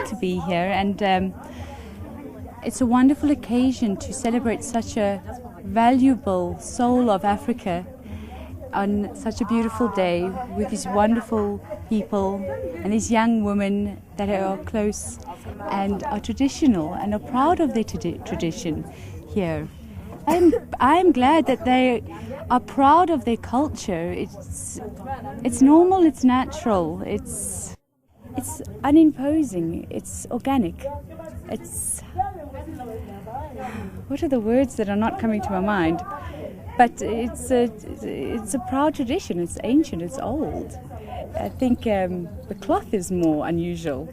To be here, and it's a wonderful occasion to celebrate such a valuable soul of Africa on such a beautiful day with these wonderful people and these young women that are close and are traditional and are proud of their tradition here. I'm glad that they are proud of their culture. It's normal, it's natural, it's unimposing, it's organic, what are the words that are not coming to my mind? But it's a proud tradition, it's ancient, it's old. I think the cloth is more unusual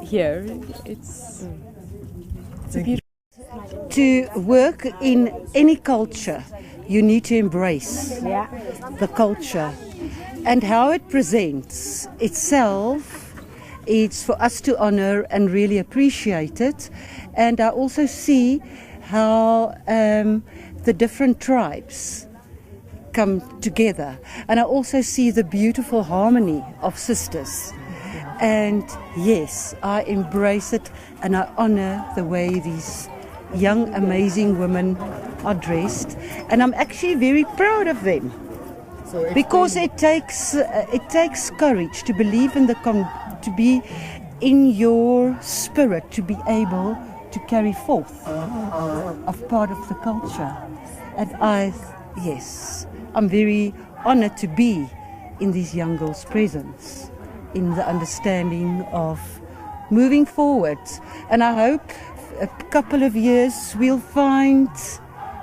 here. It's a beautiful... To work in any culture, you need to embrace the culture and how it presents itself. It's for us to honor and really appreciate it. And I also see how the different tribes come together. And I also see the beautiful harmony of sisters. And yes, I embrace it and I honor the way these young, amazing women are dressed. And I'm actually very proud of them. Because it takes courage to believe in to be in your spirit, to be able to carry forth of part of the culture. And I'm very honored to be in these young girls' presence, in the understanding of moving forward. And I hope a couple of years we'll find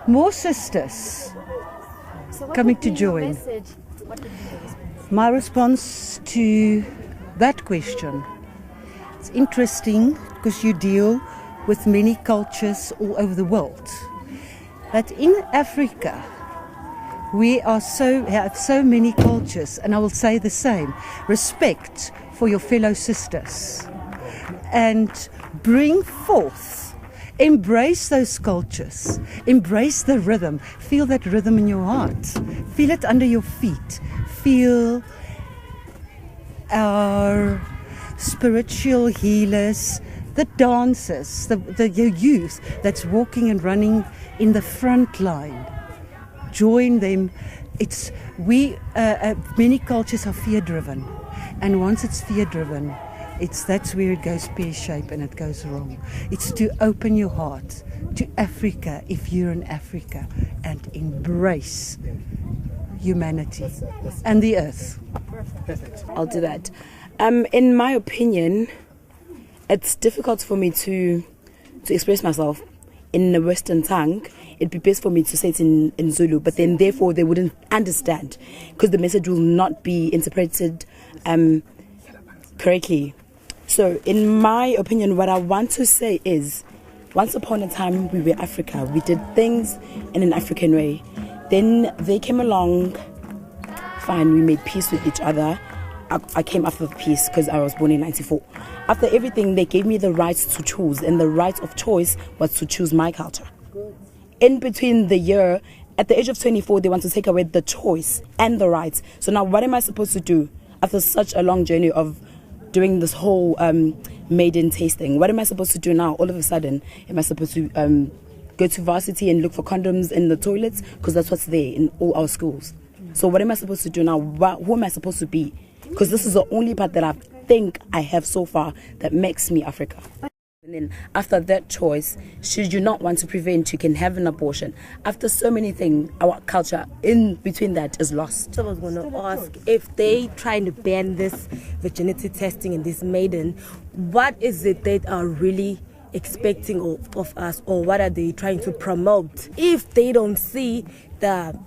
more sisters coming to join. My response to that question, it's interesting because you deal with many cultures all over the world. That in Africa, we have so many cultures, and I will say the same, respect for your fellow sisters and bring forth, embrace those cultures, embrace the rhythm, feel that rhythm in your heart, feel it under your feet, feel our spiritual healers, the dancers, the youth that's walking and running in the front line. Join them. Many cultures are fear-driven, and once it's fear-driven, that's where it goes pear-shaped and it goes wrong. It's to open your heart to Africa if you're in Africa and embrace humanity and the earth. Perfect. I'll do that. In my opinion, it's difficult for me to express myself in the Western tongue. It'd be best for me to say it in Zulu, but then therefore they wouldn't understand because the message will not be interpreted correctly. So in my opinion, what I want to say is, once upon a time we were Africa. We did things in an African way. Then they came along, fine, we made peace with each other. I came after the peace because I was born in 94. After everything, they gave me the right to choose, and the right of choice was to choose my culture. In between the year, at the age of 24, they want to take away the choice and the rights. So now what am I supposed to do after such a long journey of doing this whole maiden tasting? What am I supposed to do now? All of a sudden, am I supposed to go to varsity and look for condoms in the toilets? Because that's what's there in all our schools. So what am I supposed to do now? Who am I supposed to be? Because this is the only part that I think I have so far that makes me Africa. And then after that choice, should you not want to prevent, you can have an abortion. After so many things, our culture in between that is lost. So I was going to ask, if they trying to ban this virginity testing and this maiden, what is it they are really expecting of us, or what are they trying to promote? If they don't see the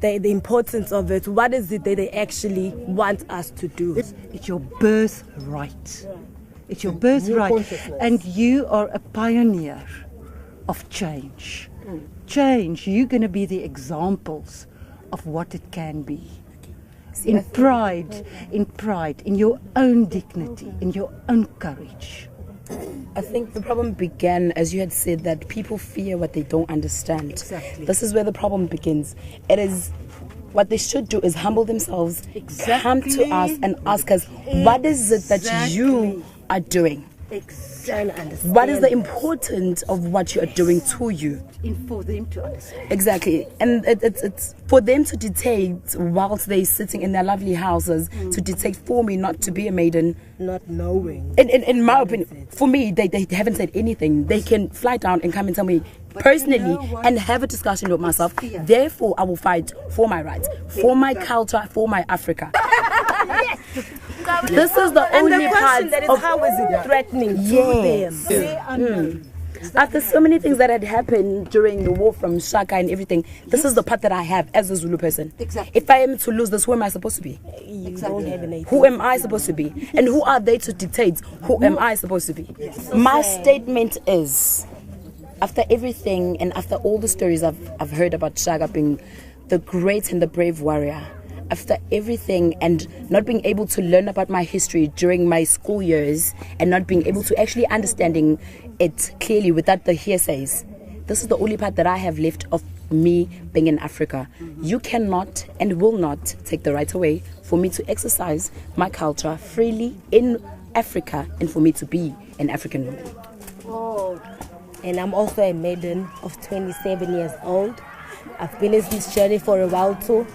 importance of it, what is it that they actually want us to do? It's your birthright. It's your birthright. And you are a pioneer of change. Change. You're going to be the examples of what it can be. in pride, in your own dignity, in your own courage. I think the problem began, as you had said, that people fear what they don't understand. Exactly. This is where the problem begins. It is what they should do is humble themselves, come to us and ask us, what is it that you are doing? What is the importance of what you are doing to you? For them to understand. Exactly. And it's for them to dictate whilst they're sitting in their lovely houses, to dictate for me not to be a maiden. Not knowing. In my opinion, for me, they haven't said anything. They can fly down and come and tell me personally and have a discussion with myself. Therefore, I will fight for my rights, for my culture, for my Africa. This is the only part that is of how is it threatening to them. After so many things that had happened during the war from Shaka and everything, this is the part that I have as a Zulu person. Exactly. If I am to lose this, who am I supposed to be? Exactly. Who am I supposed to be? And who are they to dictate who am I supposed to be? My statement is, after everything and after all the stories I've heard about Shaka being the great and the brave warrior, after everything and not being able to learn about my history during my school years and not being able to actually understanding it clearly without the hearsays, this is the only part that I have left of me being in Africa. You cannot and will not take the right away for me to exercise my culture freely in Africa and for me to be an African woman. Oh. And I'm also a maiden of 27 years old. I've been in this journey for a while too.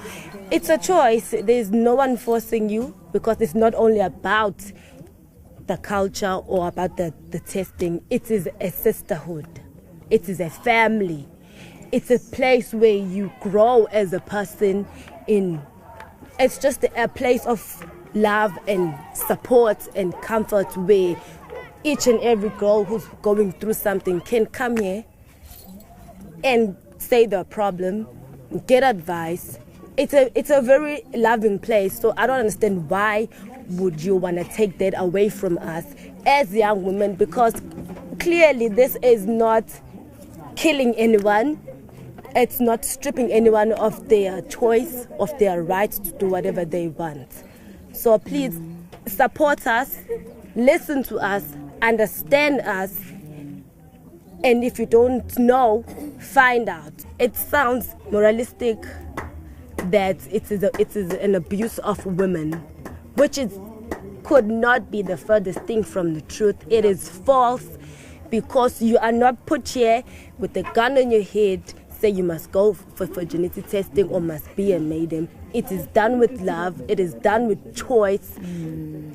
It's a choice. There's no one forcing you, because it's not only about the culture or about the testing. It is a sisterhood. It is a family. It's a place where you grow as a person in. It's just a place of love and support and comfort where each and every girl who's going through something can come here and say their problem, get advice. It's a very loving place. So I don't understand why would you want to take that away from us as young women, because clearly this is not killing anyone. It's not stripping anyone of their choice, of their right to do whatever they want. So please support us, listen to us, understand us, and if you don't know, find out. It sounds moralistic that it is an abuse of women, which could not be the furthest thing from the truth. It is false, because you are not put here with a gun on your head, say you must go for virginity testing or must be a maiden. It is done with love. It is done with choice.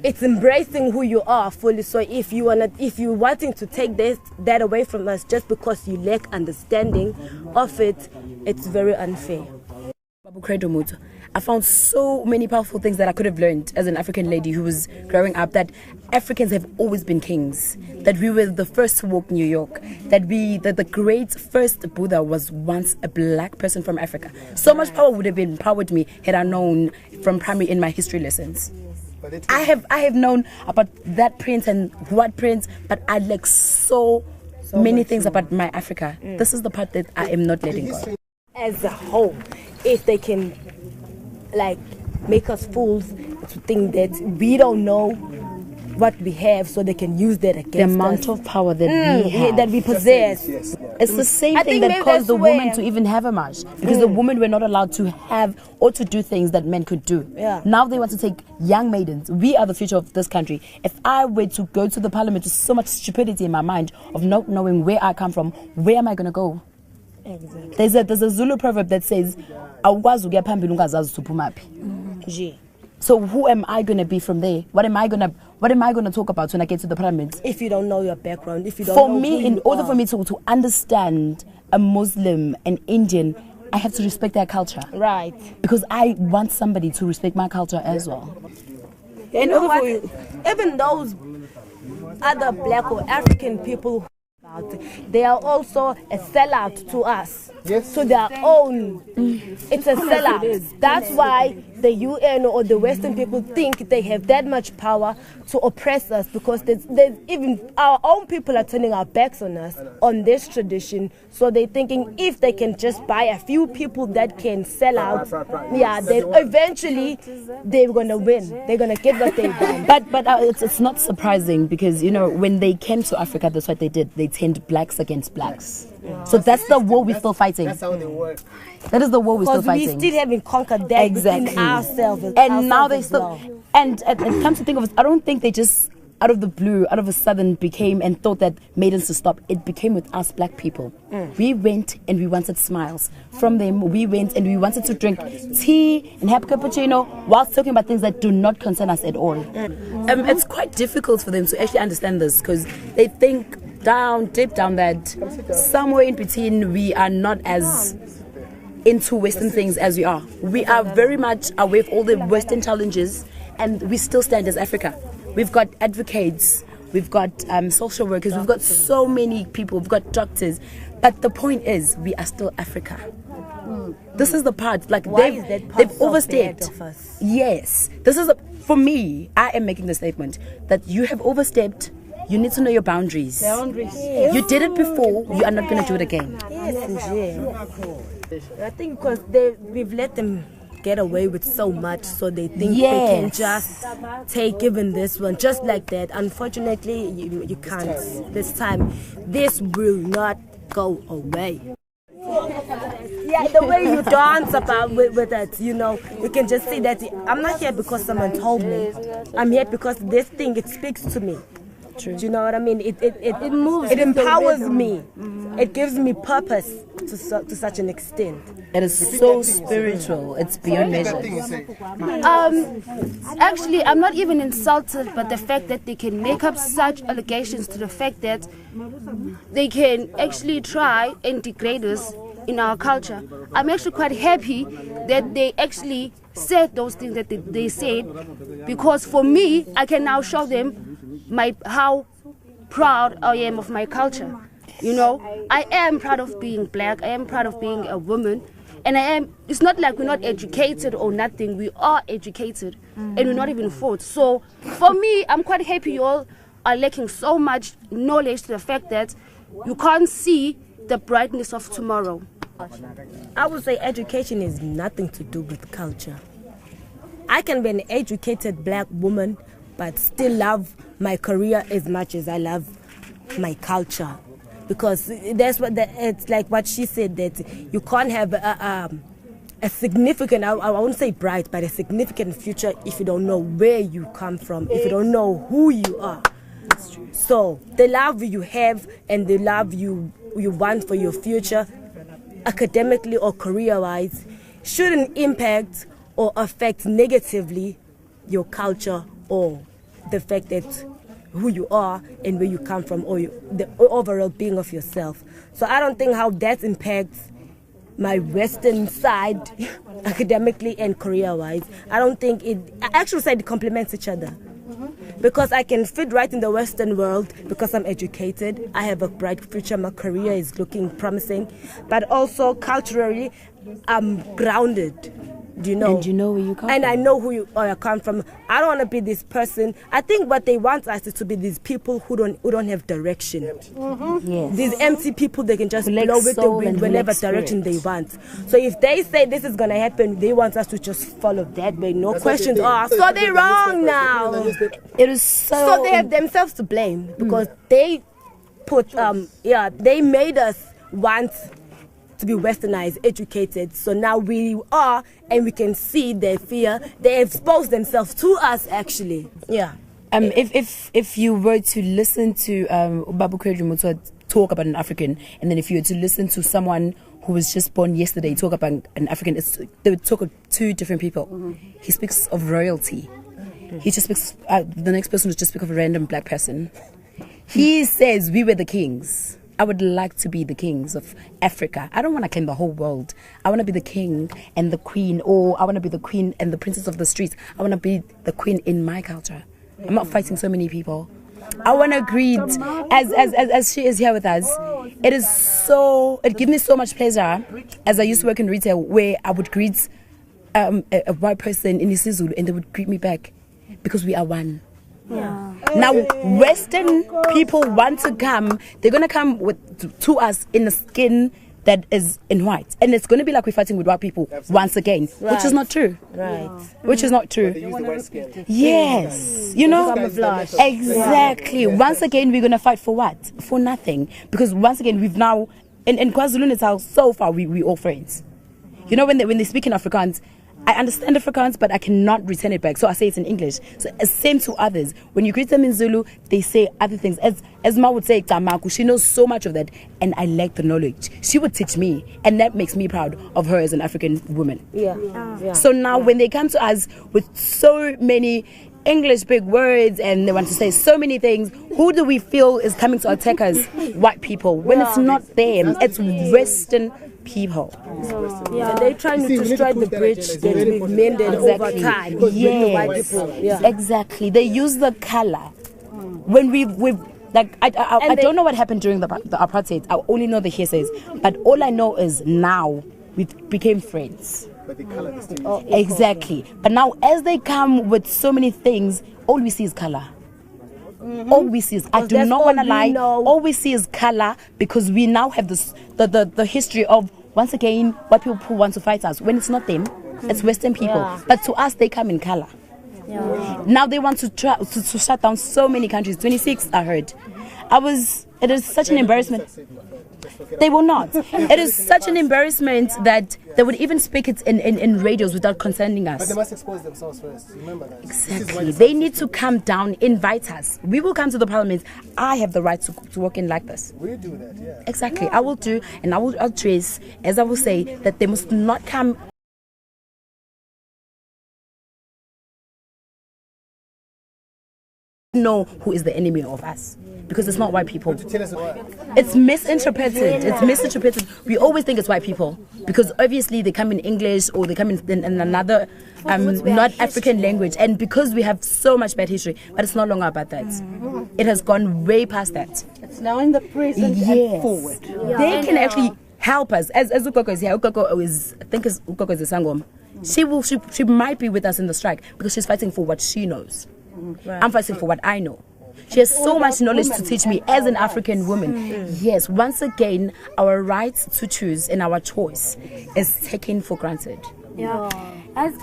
It's embracing who you are fully. So if you're wanting to take that away from us just because you lack understanding of it, it's very unfair. I found so many powerful things that I could have learned as an African lady who was growing up, that Africans have always been kings, that we were the first to walk New York, that the great first Buddha was once a black person from Africa. So much power would have empowered me had I known from primary in my history lessons. I have known about that prince and what prince, but I lack so many things about my Africa. This is the part that I am not letting go. As a whole, if they can make us fools to think that we don't know what we have, so they can use that against us. The amount of power that we have, that we possess. It's the same thing that caused the woman to even have a march, because the women were not allowed to have or to do things that men could do. Now they want to take young maidens. We are the future of this country. If I were to go to the parliament with so much stupidity in my mind of not knowing where I come from, where am I going to go? Exactly. There's a Zulu proverb that says, "Awukwazi ukuya phambili ungazazi uphumaphi." So who am I going to be from there? What am I going to talk about when I get to the parliament? If you don't know your background, if you don't know who me, in order for me to understand a Muslim, an Indian, I have to respect their culture. Right. Because I want somebody to respect my culture as well. In order for you, even those other black or African people, they are also a sellout to us. to their own. It's a sellout. That's why the UN or the Western people think they have that much power to oppress us, because there's even our own people are turning our backs on us, on this tradition. So they're thinking if they can just buy a few people that can sell out, yeah, then eventually they're gonna win. They're gonna get what they want. But it's not surprising, because when they came to Africa, that's what they did. They turned blacks against blacks. So that's the war we're still fighting. That's how they work. That is the war we're still fighting. Because we still haven't conquered that within ourselves. And now they still. And come to think of it, I don't think they just out of the blue, out of a sudden became and thought that maidens to stop. It became with us black people. We went and we wanted smiles. From them, we went and we wanted to drink tea and have cappuccino whilst talking about things that do not concern us at all. It's quite difficult for them to actually understand this, because they think deep down that somewhere in between we are not as into Western things as we are. We are very much aware of all the Western challenges, and we still stand as Africa. We've got advocates, we've got social workers, we've got so many people, we've got doctors. But the point is, we are still Africa. This is the part, like they've overstepped. Yes, this is for me. I am making the statement that you have overstepped. You need to know your boundaries. Yes. You did it before, you are not going to do it again. Yes, I think because we've let them get away with so much, so they think they can just take even this one just like that. Unfortunately, you can't. This time, this will not go away. Yeah, the way you dance about with it, you can just see that I'm not here because someone told me. I'm here because this thing, it speaks to me. True. Do you know what I mean? It moves. It empowers me. It gives me purpose to such an extent. It is so spiritual. It's beyond measure. Actually, I'm not even insulted, but the fact that they can make up such allegations to the fact that they can actually try and degrade us in our culture. I'm actually quite happy that they actually said those things that they said, because for me, I can now show them how proud I am of my culture. I am proud of being black. I am proud of being a woman. And it's not like we're not educated or nothing. We are educated and we're not even fought. So for me, I'm quite happy you all are lacking so much knowledge to the fact that you can't see the brightness of tomorrow. I would say education is nothing to do with culture. I can be an educated black woman but still love my career as much as I love my culture. Because it's like what she said, that you can't have a significant, I won't say bright, but a significant future if you don't know where you come from, if you don't know who you are. That's true. So the love you have and the love you want for your future, academically or career-wise, shouldn't impact or affect negatively your culture or the fact that who you are and where you come from, or the overall being of yourself. So I don't think how that impacts my Western side academically and career-wise. I don't think I actually say it complements each other. Because I can fit right in the Western world because I'm educated. I have a bright future. My career is looking promising. But also culturally, I'm grounded. Do you know? And you know where you come from. And I know who I come from. I don't want to be this person. I think what they want us is to be these people who don't have direction. Yes. These empty people, they can just blow with the wind whenever direction they want. So if they say this is going to happen, they want us to just follow that way. No questions asked. So they're wrong now. It is so they have themselves to blame because they put, they made us want to be westernized, educated. So now we are, and we can see their fear. They expose themselves to us, actually. Yeah. If you were to listen to Babu Kwedu talk about an African, and then if you were to listen to someone who was just born yesterday talk about an African, they would talk of two different people. He speaks of royalty. He just speaks. The next person would just speak of a random black person. He says we were the kings. I would like to be the kings of Africa. I don't want to claim the whole world. I want to be the king and the queen, or I want to be the queen and the princess of the streets. I want to be the queen in my culture. I'm not fighting so many people I want to greet, as she is here with us, it gives me so much pleasure, as I used to work in retail, where I would greet a white person in isiZulu and they would greet me back, because we are one. Yeah. Now, Western people want to come, they're going to come to us in the skin that is in white, and it's going to be like we're fighting with white people once again, which is not true. Which is not true. Yes, you know, exactly. Once again, we're going to fight for what? For nothing, because once again, we've now in KwaZulu-Natal, so far we all friends. You know, when they speak in Afrikaans, I understand Afrikaans, but I cannot return it back, so I say it in English. So same to others. When you greet them in Zulu, they say other things. As Ma would say, Tamaku, she knows so much of that, and I lack the knowledge. She would teach me, and that makes me proud of her as an African woman. So now when they come to us with so many English big words and they want to say so many things, who do we feel is coming to attack us? White people. When it's not them, it's Western people. And they're trying to destroy the bridge that we've mended over time. The white people. Exactly. They use the color. When we've like, I don't know what happened during the apartheid. I only know the hearsays. But all I know is now we became friends. But the color is exactly. But now, as they come with so many things, all we see is color. All we see is, I do not want to lie, all we see is color, because we now have this the history of, once again, white people who want to fight us. When it's not them, it's Western people. But to us, they come in color. Now they want to try to shut down so many countries. 26, I heard. It is such an embarrassment. They will not. It is such an embarrassment that they would even speak it in radios without concerning us. But they must expose themselves first. Remember that. Exactly. They need to come down, invite us. We will come to the parliament. I have the right to walk in like this. We do that, yeah. Exactly. I will do, and I will address, as I will say, that they must not come. Know who is the enemy of us, because it's not white people. It's misinterpreted. It's misinterpreted. We always think it's white people because obviously they come in English or they come in another not African language, and because we have so much bad history. But it's no longer about that. It has gone way past that. It's now in the present and forward. They can actually help us. As Ukoko is here, Ukoko is, I think Ukoko is a Sangom. She might be with us in the strike because she's fighting for what she knows. I'm fighting for what I know. She has so much knowledge to teach me as an African woman. Yes, once again, our right to choose and our choice is taken for granted. As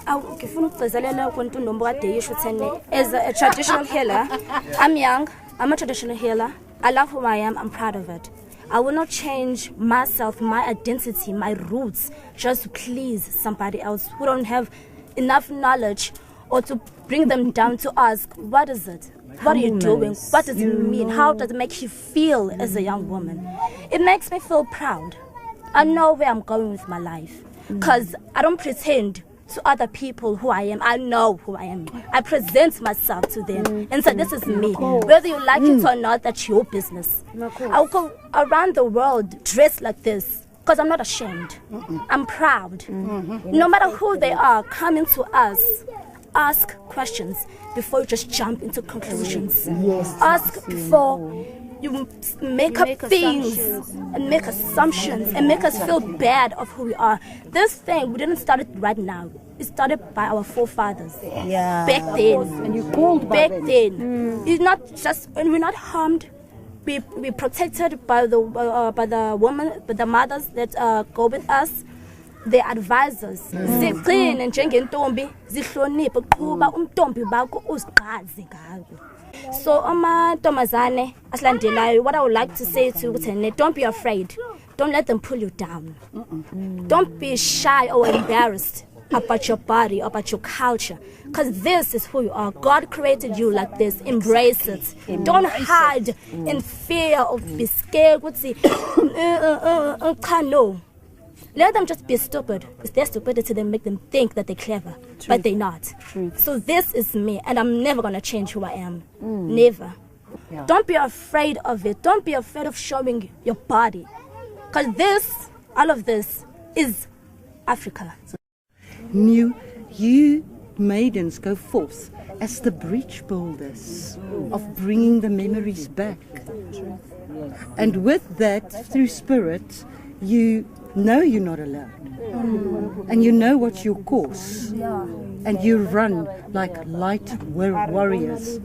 a traditional healer, I'm young, I'm a traditional healer. I love who I am, I'm proud of it. I will not change myself, my identity, my roots, just to please somebody else who don't have enough knowledge, or to bring them down to ask, what is it? What are you doing? What does it mean? How does it make you feel as a young woman? It makes me feel proud. I know where I'm going with my life, because I don't pretend to other people who I am. I know who I am. I present myself to them and say, this is me. Whether you like it or not, that's your business. I'll go around the world dressed like this because I'm not ashamed. I'm proud. No matter who they are coming to us, ask questions before you just jump into conclusions. Ask before you make up things and make assumptions and make us feel bad of who we are. This thing, we didn't start it right now. It started by our forefathers. Back then. And you called back then. It's not just when we're not harmed. We protected by the women, by the mothers that go with us. The advisors. Zigcine njengentombi zihloniphe qhuba umntombi bakho uziqhaze ngako. So amantombazane asilandelayo, what I would like to say to ukuthi, don't be afraid. Don't let them pull you down. Don't be shy or embarrassed about your body, about your culture, because this is who you are. God created you like this. Embrace it. Don't hide in fear or be scared. No. Let them just be stupid. It's their stupidity that make them think that they're clever, but they're not. So this is me, and I'm never going to change who I am. Never. Don't be afraid of it. Don't be afraid of showing your body, because all of this is Africa. You maidens go forth as the bridge builders of bringing the memories back. And with that, through spirit, you know you're not alone. And you know what's your course. And you run like light warriors.